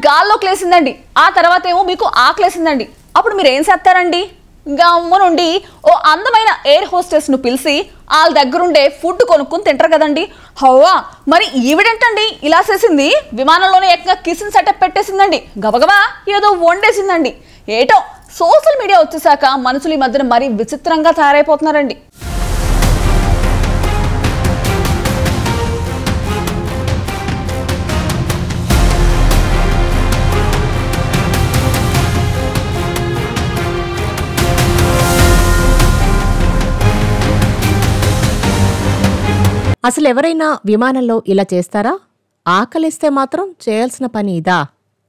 గాల్లోకి లేసిందండి. ఆ తర్వాత ఏమో మీకు ఆకలేసిందండి. అప్పుడు మీరు ఏం చేస్తారండి? గమ్ము నుండి ఓ అందమైన ఎయిర్ హోస్టెస్ ను పిలిచి వాళ్ళ దగ్గరుండే ఫుడ్ కొనుక్కుని తింటారు కదండి. హవ్వా మరి ఈవిడేంటండి ఇలా చేసింది? విమానంలోనే ఏకంగా కిచెన్ సెటప్ పెట్టేసిందండి. గబగబా ఏదో వండేసిందండి. ఏటో సోషల్ మీడియా వచ్చేసాక మనుషులు ఈ మధ్యన మరీ విచిత్రంగా తయారైపోతున్నారండి. అసలు ఎవరైనా విమానంలో ఇలా చేస్తారా? ఆకలిస్తే మాత్రం చేయాల్సిన పని ఇదా?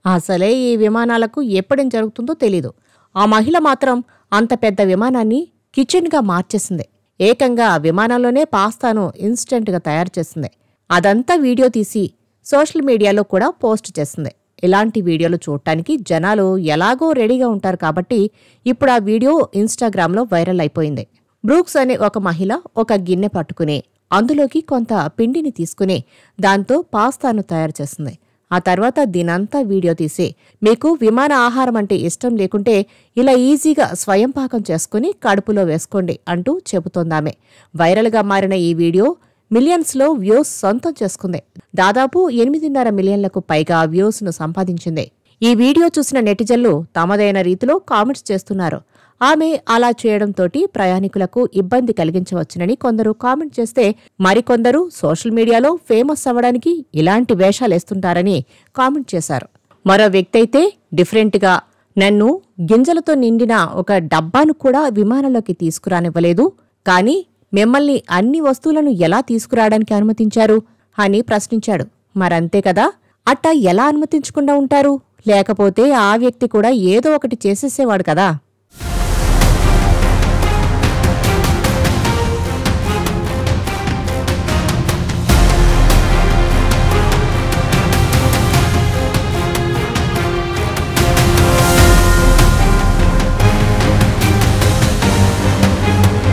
అసలే ఈ విమానాలకు ఎప్పుడేం జరుగుతుందో తెలీదు. ఆ మహిళ మాత్రం అంత పెద్ద విమానాన్ని కిచెన్గా మార్చేసింది. ఏకంగా విమానంలోనే పాస్తాను ఇన్స్టెంట్గా తయారు చేసింది. అదంతా వీడియో తీసి సోషల్ మీడియాలో కూడా పోస్ట్ చేసింది. ఇలాంటి వీడియోలు చూడటానికి జనాలు ఎలాగో రెడీగా ఉంటారు కాబట్టి ఇప్పుడు ఆ వీడియో ఇన్స్టాగ్రామ్లో వైరల్ అయిపోయింది. బ్రూక్స్ అనే ఒక మహిళ ఒక గిన్నె పట్టుకుని అందులోకి కొంత పిండిని తీసుకుని దాంతో పాస్తాను తయారు చేస్తుంది. ఆ తర్వాత దీనంతా వీడియో తీసి మీకు విమాన ఆహారం అంటే ఇష్టం లేకుంటే ఇలా ఈజీగా స్వయం పాకం చేసుకుని కడుపులో వేసుకోండి అంటూ చెబుతోందామె. వైరల్గా మారిన ఈ వీడియో మిలియన్స్లో వ్యూస్ సొంతం చేసుకుంది. దాదాపు 8.5 మిలియన్లకు పైగా వ్యూస్ను సంపాదించింది. ఈ వీడియో చూసిన నెటిజన్లు తమదైన రీతిలో కామెంట్స్ చేస్తున్నారు. ఆమె అలా చేయడంతోటి ప్రయాణికులకు ఇబ్బంది కలిగించవచ్చునని కొందరు కామెంట్ చేస్తే మరికొందరు సోషల్ మీడియాలో ఫేమస్ అవ్వడానికి ఇలాంటి వేషాలేస్తుంటారని కామెంట్ చేశారు. మరో వ్యక్తి అయితే డిఫరెంట్గా నన్ను గింజలతో నిండిన ఒక డబ్బాను కూడా విమానంలోకి తీసుకురానివ్వలేదు, కానీ మిమ్మల్ని అన్ని వస్తువులను ఎలా తీసుకురావడానికి అనుమతించారు అని ప్రశ్నించాడు. మరంతే కదా, అట్టా ఎలా అనుమతించకుండా ఉంటారు? లేకపోతే ఆ వ్యక్తి కూడా ఏదో ఒకటి చేసేసేవాడు కదా.